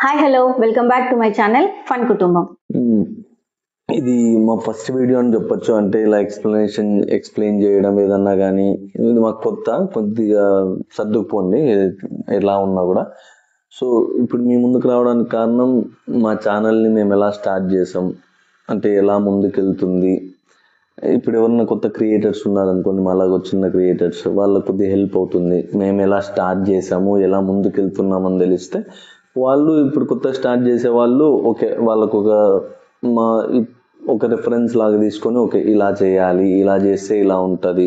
Hi hello welcome back to my channel fun కుటుంబం. ఇది మా ఫస్ట్ వీడియో అని చెప్పొచ్చు. అంటే ఇలా ఎక్స్ప్లెయిన్ చేయడం ఏదన్నా కానీ ఇది మాకు కొద్దిగా సర్దుకుపోండి ఎలా ఉన్నా కూడా. సో ఇప్పుడు మీ ముందుకు రావడానికి కారణం మా ఛానల్ని మేము ఎలా స్టార్ట్ చేసాం, అంటే ఎలా ముందుకెళ్తుంది. ఇప్పుడు ఎవరన్నా కొత్త క్రియేటర్స్ ఉన్నారనుకోండి, మాలాగా చిన్న క్రియేటర్స్, వాళ్ళకు కొద్దిగా హెల్ప్ అవుతుంది. మేము ఎలా స్టార్ట్ చేసాము, ఎలా ముందుకెళ్తున్నామని తెలిస్తే వాళ్ళు ఇప్పుడు కొత్త స్టార్ట్ చేసే వాళ్ళు ఓకే, వాళ్ళకు ఒక రెఫరెన్స్ లాగా తీసుకొని ఓకే ఇలా చేయాలి, ఇలా చేస్తే ఇలా ఉంటుంది,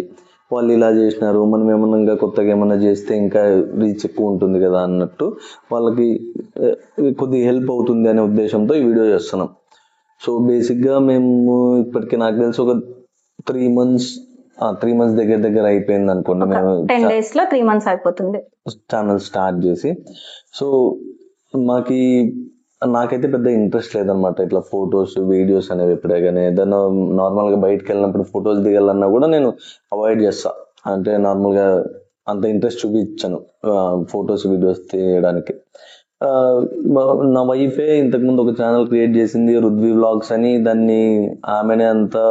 వాళ్ళు ఇలా చేసినారు, మనం ఏమన్నా ఇంకా కొత్తగా ఏమన్నా చేస్తే ఇంకా రీచ్ ఎక్కువ ఉంటుంది కదా అన్నట్టు వాళ్ళకి కొద్దిగా హెల్ప్ అవుతుంది అనే ఉద్దేశంతో ఈ వీడియో చేస్తున్నాం. సో బేసిక్గా మేము ఇప్పటికీ నాకు తెలిసి ఒక 3 months దగ్గర అయిపోయింది అనుకోండి. మేము 10 days లో 3 months అయిపోతుంది ఛానల్ స్టార్ట్ చేసి. సో నాకైతే పెద్ద ఇంట్రెస్ట్ లేదనమాట ఇట్లా ఫొటోస్ వీడియోస్ అనేవి. ఎప్పుడే కానీ ఏదైనా నార్మల్గా బయటకు వెళ్ళినప్పుడు ఫొటోస్ దిగాలన్నా కూడా నేను అవాయిడ్ చేస్తా. అంటే నార్మల్గా అంత ఇంట్రెస్ట్ చూపించాను ఫొటోస్ వీడియోస్ తీయడానికి. నా వైఫే ఇంతకుముందు ఒక ఛానల్ క్రియేట్ చేసింది, రుద్వి వ్లాగ్స్ అని. దాన్ని ఆమెనే అంతా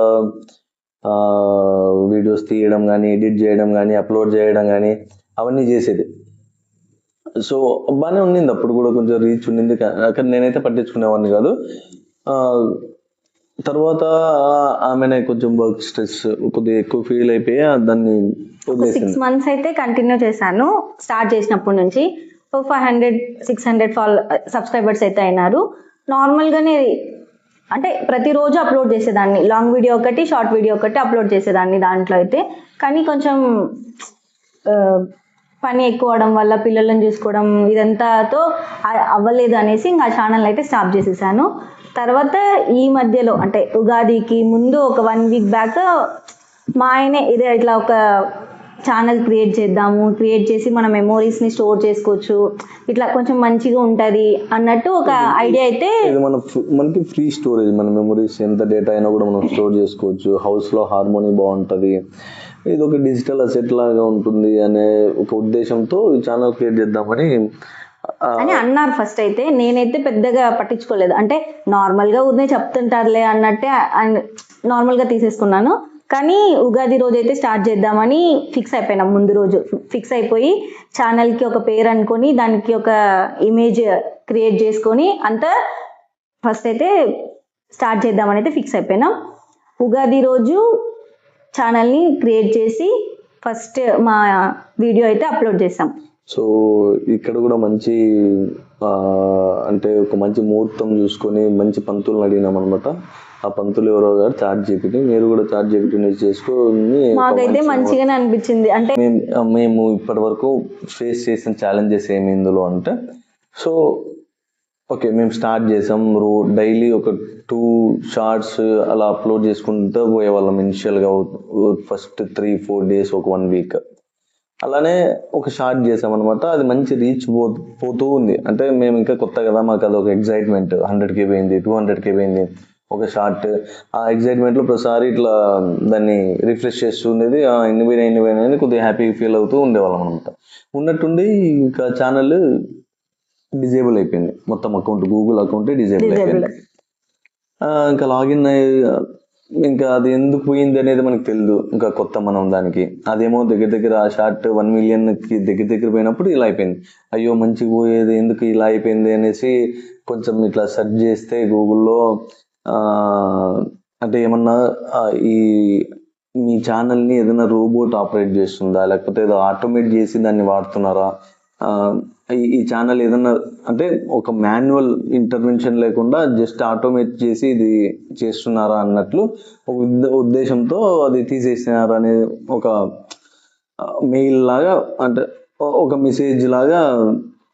వీడియోస్ తీయడం కానీ, ఎడిట్ చేయడం కానీ, అప్లోడ్ చేయడం కానీ అవన్నీ చేసేది. సో బాగానే ఉండింది, అప్పుడు కూడా కొంచెం రీచ్ ఉండింది. కానీ నేనైతే పట్టించుకునేవాడిని కాదు. తర్వాత ఆమెనే కొంచెం వర్క్ స్ట్రెస్ కొద్దిగా ఎక్కువ ఫీల్ అయిపోయి దాన్ని 6 months అయితే కంటిన్యూ చేశాను. స్టార్ట్ చేసినప్పటి నుంచి 500-600 సబ్స్క్రైబర్స్ అయితే అయినారు. నార్మల్గానే అంటే ప్రతిరోజు అప్లోడ్ చేసేదాన్ని. లాంగ్ వీడియో ఒకటి, షార్ట్ వీడియో ఒకటి అప్లోడ్ చేసేదాన్ని దాంట్లో అయితే. కానీ కొంచెం పని ఎక్కువ అవడం వల్ల, పిల్లలను చూసుకోవడం ఇదంతాతో అవ్వలేదు అనేసి ఇంకా ఛానల్ అయితే స్టాప్ చేసేసాను. తర్వాత ఈ మధ్యలో అంటే ఉగాదికి ముందు ఒక 1 week బ్యాక్ మా ఆయనే ఇదే ఇట్లా ఒక ఛానల్ క్రియేట్ చేసి మన మెమోరీస్ని స్టోర్ చేసుకోవచ్చు, ఇట్లా కొంచెం మంచిగా ఉంటుంది అన్నట్టు ఒక ఐడియా అయితే. మనకి ఫ్రీ స్టోరేజ్, మన మెమోరీస్ ఎంత డేటా అయినా కూడా మనం స్టోర్ చేసుకోవచ్చు. హౌస్లో హార్మోనీ బాగుంటుంది, ఇది ఒక డిజిటల్ అసెట్ లాగా ఉంటుంది అనే ఒక ఉద్దేశంతో ఈ ఛానల్ క్రియేట్ చేద్దామని అని అన్నారు ఫస్ట్. అయితే నేనైతే పెద్దగా పట్టించుకోలేదు. అంటే నార్మల్గా ఉదయం చెప్తుంటారులే అన్నట్టే నార్మల్గా తీసేసుకున్నాను. కానీ ఉగాది రోజు అయితే స్టార్ట్ చేద్దామని ఫిక్స్ అయిపోయినాం. ముందు రోజు ఫిక్స్ అయిపోయి ఛానల్కి ఒక పేరు అనుకొని దానికి ఒక ఇమేజ్ క్రియేట్ చేసుకొని అంతా ఫస్ట్ అయితే స్టార్ట్ చేద్దామని అయితే ఫిక్స్ అయిపోయినాం. ఉగాది రోజు ఛానల్ని క్రియేట్ చేసి ఫస్ట్ మా వీడియో అయితే అప్లోడ్ చేసాం. సో ఇక్కడ కూడా మంచి అంటే ఒక మంచి ముహూర్తం చూసుకొని మంచి పంతులను అడిగినాం అనమాట. ఆ పంతులు ఎవరో గారు ChatGPT, మీరు కూడా ChatGPT యూజ్ చేసుకొని మాకైతే మంచిగానే అనిపించింది. అంటే మేము ఇప్పటి వరకు ఫేస్ చేసిన ఛాలెంజెస్ ఏమి ఇందులో అంటే, సో ఓకే మేము స్టార్ట్ చేసాం. డైలీ ఒక 2 షార్ట్స్ అలా అప్లోడ్ చేసుకుంటూ పోయేవాళ్ళం ఇనిషియల్గా. ఫస్ట్ 3-4 days, ఒక 1 week అలానే ఒక షార్ట్ చేసామన్నమాట. అది మంచి రీచ్ పోతూ ఉంది. అంటే మేము ఇంకా కొత్త కదా, మాకు అది ఒక ఎగ్జైట్మెంట్. 100K పోయింది, 200K పోయింది ఒక షార్ట్. ఆ ఎగ్జైట్మెంట్లో ప్రతిసారి ఇట్లా దాన్ని రిఫ్రెష్ చేస్తుండేది. ఎన్ని పోయినాయని కొద్దిగా హ్యాపీగా ఫీల్ అవుతూ ఉండేవాళ్ళం అనమాట. ఉన్నట్టుండి ఇంకా ఛానల్ డిజేబుల్ అయిపోయింది, మొత్తం అకౌంట్, గూగుల్ అకౌంటే డిజేబుల్ అయిపోయింది. ఇంకా లాగిన్ ఇంకా అది ఎందుకు పోయింది అనేది మనకు తెలియదు. ఇంకా కొత్త మనం దానికి. అదేమో దగ్గర ఆ షార్ట్ 1 millionకి దగ్గర పోయినప్పుడు ఇలా అయిపోయింది. అయ్యో మంచిగా పోయేది ఎందుకు ఇలా అయిపోయింది అనేసి కొంచెం ఇట్లా సెర్చ్ చేస్తే గూగుల్లో అంటే ఏమన్నా మీ ఛానల్ని ఏదైనా రోబోట్ ఆపరేట్ చేస్తుందా, లేకపోతే ఏదో ఆటోమేట్ చేసి దాన్ని వాడుతున్నారా, ఈ ఛానల్ ఏదన్నా అంటే ఒక మాన్యువల్ ఇంటర్వెన్షన్ లేకుండా జస్ట్ ఆటోమేట్ చేసి ఇది చేస్తున్నారా అన్నట్లు ఒక ఉద్దేశంతో అది తీసేసినారా అనేది ఒక మెయిల్ లాగా, అంటే ఒక మెసేజ్ లాగా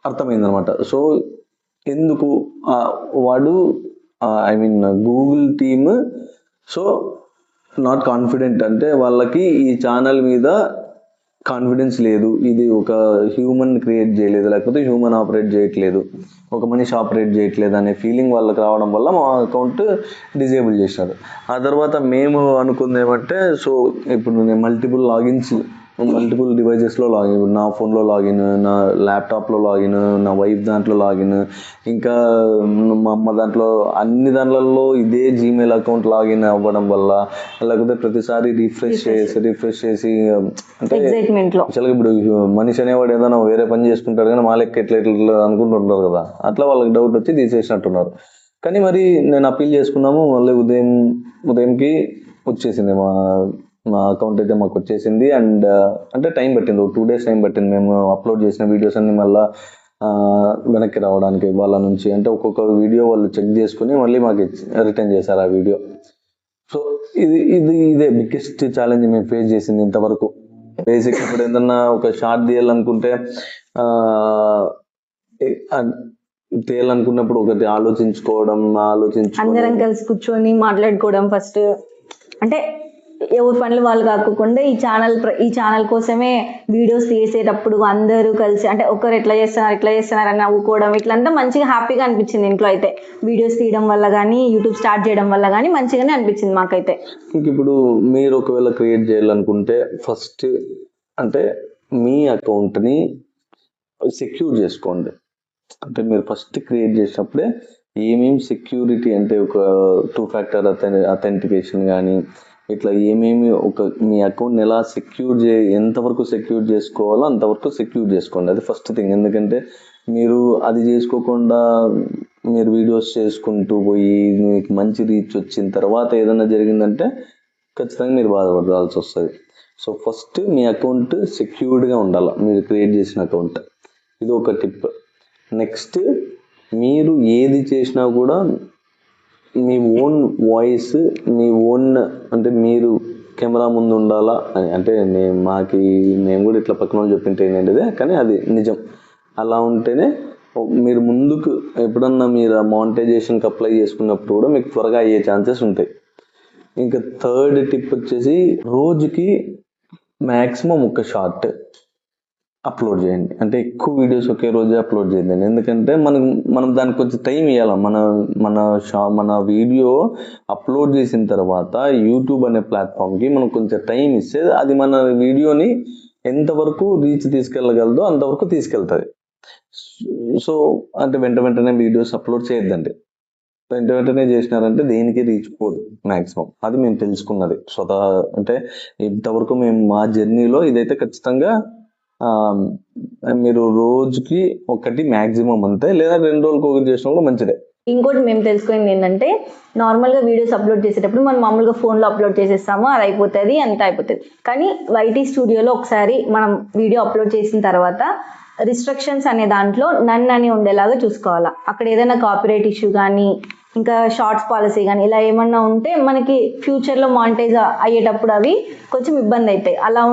అర్థమైందనమాట. సో ఎందుకు వాడు Google team so not confident, అంటే వాళ్ళకి ఈ ఛానల్ మీద కాన్ఫిడెన్స్ లేదు, ఇది ఒక హ్యూమన్ క్రియేట్ చేయలేదు, లేకపోతే హ్యూమన్ ఆపరేట్ చేయట్లేదు, ఒక మనిషి ఆపరేట్ చేయట్లేదు అనే ఫీలింగ్ వాళ్ళకి రావడం వల్ల మా అకౌంట్ డిజేబుల్ చేశారు. ఆ తర్వాత మేము అనుకుంది ఏమంటే, సో ఇప్పుడు నేను మల్టిపుల్ లాగిన్స్ మల్టిపుల్ డివైజెస్లో లాగిన్, నా ఫోన్లో లాగిన్, నా ల్యాప్టాప్లో లాగిన్, నా వైఫ్ దాంట్లో లాగిన్, ఇంకా మా అమ్మ దాంట్లో, అన్ని దాంట్లలో ఇదే జీమెయిల్ అకౌంట్ లాగిన్ అవ్వడం వల్ల, లేకపోతే ప్రతిసారి రిఫ్రెష్ చేసి అంటే అసలు ఇప్పుడు మనిషి అనేవాడు ఏదైనా వేరే పని చేసుకుంటాడు కానీ మా లెక్క ఎట్లా అనుకుంటుంటారు కదా, అట్లా వాళ్ళకి డౌట్ వచ్చి తీసేసినట్టున్నారు. కానీ మరి నేను అప్పీల్ చేసుకున్నాము, మళ్ళీ ఉదయంకి వచ్చేసింది మా అకౌంట్ అయితే మాకు వచ్చేసింది. అండ్ అంటే టైం పట్టింది, 2 days టైం పట్టింది మేము అప్లోడ్ చేసిన వీడియోస్ అన్ని మళ్ళీ వెనక్కి రావడానికి వాళ్ళ నుంచి. అంటే ఒక్కొక్క వీడియో వాళ్ళు చెక్ చేసుకుని మళ్ళీ మాకు రిటర్న్ చేశారు ఆ వీడియో. సో ఇదే బిగ్గెస్ట్ ఛాలెంజ్ మేము ఫేస్ చేసింది ఇంతవరకు. బేసిక్ ఇప్పుడు ఏదన్నా ఒక షార్ట్ తీయాలనుకుంటే ఒకటి అందరం కలిసి కూర్చొని మాట్లాడుకోవడం ఫస్ట్, అంటే ఎవరి పనులు వాళ్ళు కాకుండా ఈ ఛానల్ కోసమే వీడియోస్ తీసేటప్పుడు అందరూ కలిసి, అంటే ఒకరు ఎట్లా చేస్తున్నారు అని నవ్వుకోవడం, ఇట్లంతా మంచిగా హ్యాపీగా అనిపించింది ఇంట్లో అయితే. వీడియోస్ తీయడం వల్ల కానీ యూట్యూబ్ స్టార్ట్ చేయడం వల్ల కానీ మంచిగానే అనిపించింది మాకైతే. ఇప్పుడు మీరు ఒకవేళ క్రియేట్ చేయాలనుకుంటే ఫస్ట్ అంటే మీ అకౌంట్ని సెక్యూర్ చేసుకోండి. అంటే మీరు ఫస్ట్ క్రియేట్ చేసినప్పుడే ఏమేమి సెక్యూరిటీ, అంటే ఒక 2 factor అథెంటికేషన్ కానీ ఇట్లా ఏమేమి మీ అకౌంట్ని ఎలా ఎంతవరకు సెక్యూర్ చేసుకోవాలో అంతవరకు సెక్యూర్ చేసుకోండి. అది ఫస్ట్ థింగ్. ఎందుకంటే మీరు అది చేసుకోకుండా మీరు వీడియోస్ చేసుకుంటూ పోయి మీకు మంచి రీచ్ వచ్చిన తర్వాత ఏదైనా జరిగిందంటే ఖచ్చితంగా మీరు బాధపడాల్సి వస్తుంది. సో ఫస్ట్ మీ అకౌంట్ సెక్యూర్డ్గా ఉండాలి, మీరు క్రియేట్ చేసిన అకౌంట్. ఇది ఒక టిప్. నెక్స్ట్, మీరు ఏది చేసినా కూడా మీ ఓన్ వాయిస్, మీ ఓన్, అంటే మీరు కెమెరా ముందు ఉండాలా అని. అంటే మేము కూడా ఇట్లా పక్కన వాళ్ళు చెప్పింటే ఏంటంటే, కానీ అది నిజం. అలా ఉంటేనే మీరు ముందుకు ఎప్పుడన్నా మీరు మానిటైజేషన్కి అప్లై చేసుకున్నప్పుడు కూడా మీకు త్వరగా అయ్యే ఛాన్సెస్ ఉంటాయి. ఇంకా థర్డ్ టిప్ వచ్చేసి, రోజుకి మ్యాక్సిమం ఒక షార్ట్ అప్లోడ్ చేయండి. అంటే ఎక్కువ వీడియోస్ ఒకే రోజే అప్లోడ్ చేయండి. ఎందుకంటే మనం దానికి కొంచెం టైం ఇవ్వాలి. మన వీడియో అప్లోడ్ చేసిన తర్వాత యూట్యూబ్ అనే ప్లాట్ఫామ్కి మనం కొంచెం టైం ఇస్తే అది మన వీడియోని ఎంతవరకు రీచ్ తీసుకెళ్ళగలదో అంతవరకు తీసుకెళ్తుంది. సో అంటే వెంటనే వీడియోస్ అప్లోడ్ చేయొద్దండి. వెంటనే చేసినారంటే దేనికి రీచ్ పోదు మ్యాక్సిమం. అది మేము తెలుసుకున్నది స్వతహా. అంటే ఇంతవరకు మేము మా జర్నీలో ఇదైతే ఖచ్చితంగా మీరు రోజుకి ఒకటి మ్యాక్సిమం అంతే, లేదా 2 రోజులకు ఒకటి చేసినా కూడా మంచిదే. ఇంకోటి మేము తెలుసుకుంది ఏంటంటే, నార్మల్గా వీడియోస్ అప్లోడ్ చేసేటప్పుడు మనం మామూలుగా ఫోన్లో అప్లోడ్ చేసేస్తాము, అది అయిపోతుంది, అంత అయిపోతుంది. కానీ వైటీ స్టూడియోలో ఒకసారి మనం వీడియో అప్లోడ్ చేసిన తర్వాత రిస్ట్రిక్షన్స్ అనే దాంట్లో నన్ను అని ఉండేలాగా చూసుకోవాలా. అక్కడ ఏదైనా కాపీరైట్ ఇష్యూ కానీ, ఇంకా షార్ట్స్ పాలసీ కానీ ఇలా ఏమన్నా ఉంటే మనకి ఫ్యూచర్లో మానిటైజ్ అయ్యేటప్పుడు అవి కొంచెం ఇబ్బంది అవుతాయి. అలా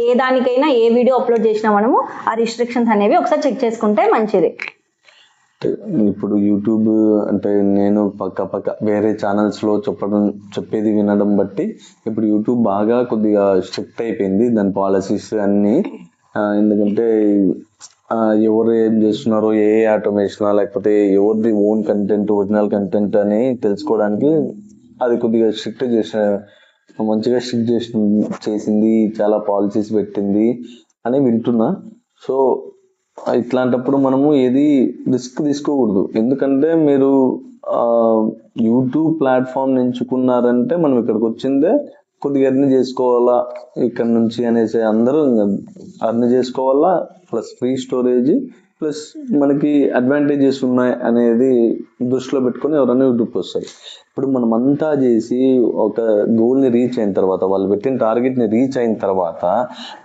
ఏ దానికైనా ఏ వీడియో అప్లోడ్ చేసినా మనము ఆ రిస్ట్రిక్షన్స్ అనేవి ఒకసారి చెక్ చేసుకుంటే మంచిది. ఇప్పుడు యూట్యూబ్ అంటే నేను పక్క వేరే ఛానల్స్లో చెప్పేది వినడం బట్టి ఇప్పుడు యూట్యూబ్ బాగా కొద్దిగా స్ట్రిక్ట్ అయిపోయింది దాని పాలసీస్ అన్నీ. ఎందుకంటే ఎవరు ఏం చేస్తున్నారో, ఏ ఆటోమేషనా లేకపోతే ఎవరిది ఓన్ కంటెంట్, ఒరిజినల్ కంటెంట్ అని తెలుసుకోవడానికి అది కొద్దిగా మంచిగా స్ట్రిక్ట్ చేసింది, చాలా పాలసీస్ పెట్టింది అని వింటున్నా. సో ఇట్లాంటప్పుడు మనము ఏది రిస్క్ తీసుకోకూడదు. ఎందుకంటే మీరు యూట్యూబ్ ప్లాట్ఫామ్ ఎంచుకున్నారంటే మనం ఇక్కడికి వచ్చిందే కొద్దిగా ఎర్న్ చేసుకోవాలా ఇక్కడ నుంచి అనేసి, అందరూ ఎర్న్ చేసుకోవాలా, ప్లస్ ఫ్రీ స్టోరేజ్, ప్లస్ మనకి అడ్వాంటేజెస్ ఉన్నాయి అనేది దృష్టిలో పెట్టుకొని ఎవరైనా యూట్యూబ్కి వస్తారు. ఇప్పుడు మనం అంతా చేసి ఒక గోల్ని రీచ్ అయిన తర్వాత, వాళ్ళు పెట్టిన టార్గెట్ని రీచ్ అయిన తర్వాత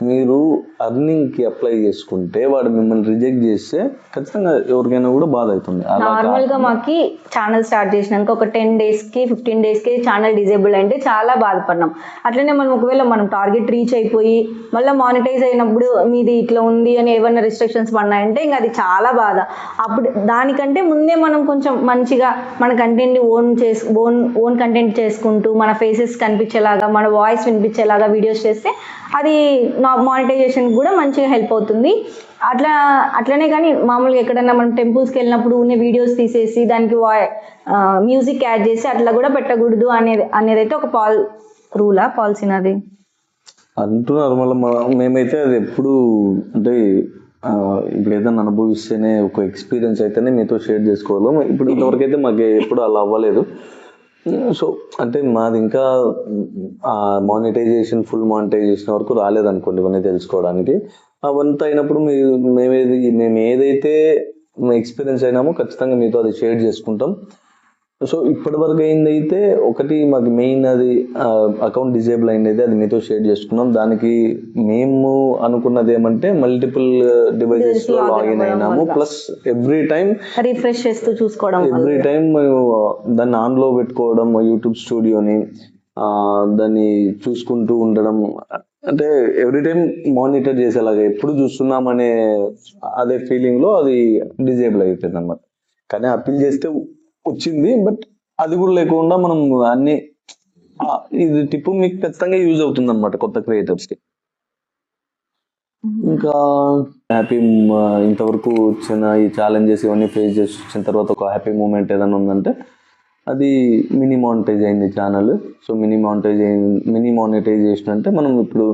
మీరు అర్నింగ్కి అప్లై చేసుకుంటే వాడు మిమ్మల్ని రిజెక్ట్ చేస్తే ఖచ్చితంగా ఎవరికైనా కూడా బాధ అవుతుంది. నార్మల్గా మాకు ఛానల్ స్టార్ట్ చేసినాక ఒక 10 daysకి 15 daysకి ఛానల్ డిజేబుల్ అంటే చాలా బాధపడినాం. అట్లనే మనం ఒకవేళ మనం టార్గెట్ రీచ్ అయిపోయి మళ్ళీ మానిటైజ్ అయినప్పుడు మీది ఇట్లా ఉంది అని ఏమైనా రిస్ట్రిక్షన్స్ పడినాయంటే ఇంకా అది చాలా బాధ. అప్పుడు దానికంటే ముందే మనం కొంచెం మంచిగా మన కంటెంట్ ఓన్ కంటెంట్ చేసుకుంటూ మన ఫేసెస్ కనిపించేలాగా, మన వాయిస్ వినిపించేలాగా వీడియోస్ చేస్తే అది మానిటైజేషన్ కూడా మంచిగా హెల్ప్ అవుతుంది. అట్లనే కానీ మామూలుగా ఎక్కడన్నా మనం టెంపుల్స్కి వెళ్ళినప్పుడు ఉన్న వీడియోస్ తీసేసి దానికి మ్యూజిక్ యాడ్ చేసి అట్లా కూడా పెట్టకూడదు అనేది అయితే ఒక పాలసీనది. అంటున్నారు మళ్ళీ మేమైతే అది ఎప్పుడు అంటే ఇప్పుడు ఏదైనా అనుభవిస్తేనే ఒక ఎక్స్పీరియన్స్ అయితేనే మీతో షేర్ చేసుకోవాలి. ఇప్పుడు ఇంతవరకు అయితే మాకు ఎప్పుడు అలా అవ్వలేదు. సో అంటే మాది ఇంకా మానిటైజేషన్ ఫుల్ మానిటైజేషన్ వరకు రాలేదనుకోండి ఇవన్నీ తెలుసుకోవడానికి. అవంతా అయినప్పుడు మేము ఏదైతే ఎక్స్పీరియన్స్ అయినామో ఖచ్చితంగా మీతో అది షేర్ చేసుకుంటాం. సో ఇప్పటి వరకు అయిందైతే ఒకటి మాకు మెయిన్ అది అకౌంట్ డిజేబుల్ అయింది, అది మీతో షేర్ చేసుకున్నాం. దానికి మేము అనుకున్నది ఏమంటే మల్టిపుల్ డివైజెస్ లో లాగిన్ అయినాము, ప్లస్ ఎవ్రీ టైం రిఫ్రెష్ చేస్తూ చూసుకోవడం, ఎవ్రీ టైం దాన్ని ఆన్ లో పెట్టుకోవడం, యూట్యూబ్ స్టూడియోని దాన్ని చూసుకుంటూ ఉండడం, అంటే ఎవ్రీ టైం మానిటర్ చేసేలాగా ఎప్పుడు చూస్తున్నామనే అదే ఫీలింగ్ లో అది డిజేబుల్ అయిపోయింది అన్నమాట. కానీ అప్పీల్ చేస్తే వచ్చింది, బట్ అది కూడా లేకుండా మనం అన్ని ఇది టిప్ మీకు ఖచ్చితంగా యూజ్ అవుతుంది అనమాట కొత్త క్రియేటర్స్ కి. ఇంకా హ్యాపీ ఇంతవరకు వచ్చిన ఈ ఛాలెంజెస్ ఇవన్నీ ఫేస్ చేసి వచ్చిన తర్వాత ఒక హ్యాపీ మూమెంట్ ఏదైనా ఉందంటే అది మినీ మానిటైజ్ అయింది ఛానల్. సో మినీ మానిటైజేషన్ అంటే మనం ఇప్పుడు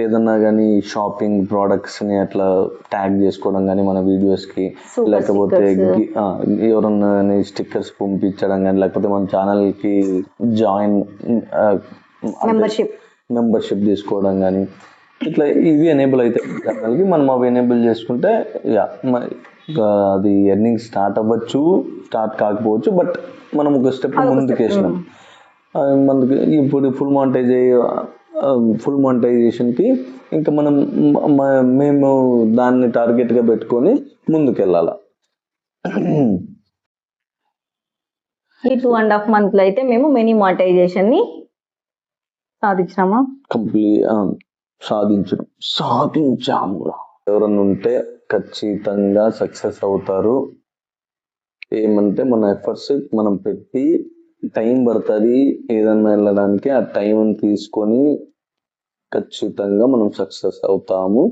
ఏదన్నా కానీ షాపింగ్ ప్రోడక్ట్స్ని అట్లా ట్యాగ్ చేసుకోవడం కానీ మన వీడియోస్కి, లేకపోతే ఎవరన్నా స్టిక్కర్స్ పంపించడం కానీ, లేకపోతే మన ఛానల్కి జాయిన్ మెంబర్షిప్ తీసుకోవడం కానీ, ఇట్లా ఇవి ఎనేబుల్ అయితే ఛానల్కి మనం అవి ఎనేబుల్ చేసుకుంటే అది ఎర్నింగ్ స్టార్ట్ అవ్వచ్చు, స్టార్ట్ కాకపోవచ్చు, బట్ మనం ఒక స్టెప్ ముందుకు వేసినాం. మనకి ఇప్పుడు ఫుల్ మానిటైజేషన్కి ఇంకా మేము దాన్ని టార్గెట్గా పెట్టుకొని ముందుకెళ్ళాలి. ఈ 2.5 months లో అయితే మేము మినీ మానిటైజేషన్ ని సాధించామా? సాధించాము. ఎవరన్నా ఉంటే ఖచ్చితంగా సక్సెస్ అవుతారు. ఏమంటే మన ఎఫర్ట్స్ మనం పెట్టి టైం పడుతుంది ఏదన్నా వెళ్ళడానికి, ఆ టైం తీసుకొని ఖచ్చితంగా మనం సక్సెస్ అవుతాము.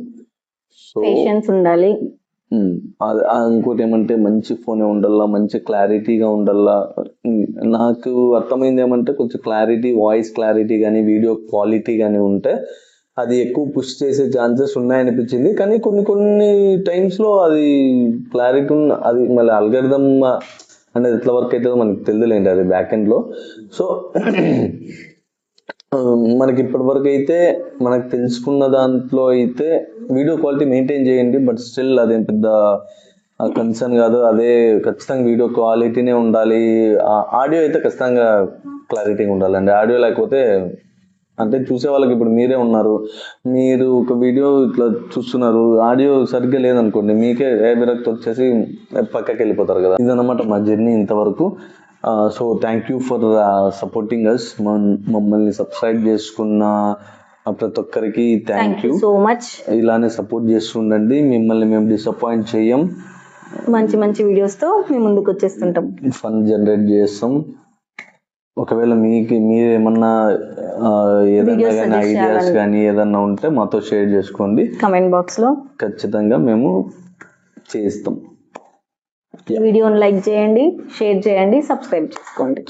సో పేషెన్స్ ఉండాలి. ఇంకోటి ఏమంటే మంచి ఫోన్ ఉండాలా, మంచి క్లారిటీగా ఉండాలా. నాకు అర్థమైంది ఏమంటే కొంచెం క్లారిటీ, వాయిస్ క్లారిటీ కానీ వీడియో క్వాలిటీ కానీ ఉంటే అది ఎక్కువ పుష్ చేసే ఛాన్సెస్ ఉన్నాయనిపించింది. కానీ కొన్ని టైమ్స్లో అది క్లారిటీ అది మళ్ళీ అల్గరిథం అనేది ఎట్లా వర్క్ అవుతుందో మనకి తెలియలేండి, అది బ్యాక్ ఎండ్లో. సో మనకి ఇప్పటి వరకు అయితే మనకు తెలుసుకున్న దాంట్లో అయితే వీడియో క్వాలిటీ మెయింటైన్ చేయండి, బట్ స్టిల్ అదేం పెద్ద కన్సర్న్ కాదు. అదే ఖచ్చితంగా వీడియో క్వాలిటీనే ఉండాలి. ఆడియో అయితే ఖచ్చితంగా క్లారిటీగా ఉండాలండి. ఆడియో లేకపోతే అంటే చూసే వాళ్ళకి, ఇప్పుడు మీరే ఉన్నారు, మీరు ఒక వీడియో ఇట్లా చూస్తున్నారు, ఆడియో సరిగ్గా లేదనుకోండి, మీకే విరక్తి వచ్చేసి పక్కకి వెళ్ళిపోతారు కదా. ఇదన్నమాట మా జర్నీ ఇంతవరకు. So thank you for supporting us. మమ్మల్ని సబ్స్క్రైబ్ చేసుకున్న ప్రతి ఒక్కరికి థ్యాంక్ యూ సో మచ్. ఇలానే సపోర్ట్ చేస్తుండండి, మిమ్మల్ని మేము డిసప్పాయింట్ చేయం. మంచి వీడియోస్తో మేము ముందుకు వచ్చేస్తుంటాం, ఫన్ జనరేట్ చేస్తాం. ఒకవేళ మీరేమన్నా ఏదన్నా కానీ ఐడియాస్ కానీ ఏదన్నా ఉంటే మాతో షేర్ చేసుకోండి కమెంట్ బాక్స్లో. ఖచ్చితంగా మేము చేస్తాం. వీడియోని లైక్ చేయండి, షేర్ చేయండి, సబ్స్క్రైబ్ చేసుకోండి.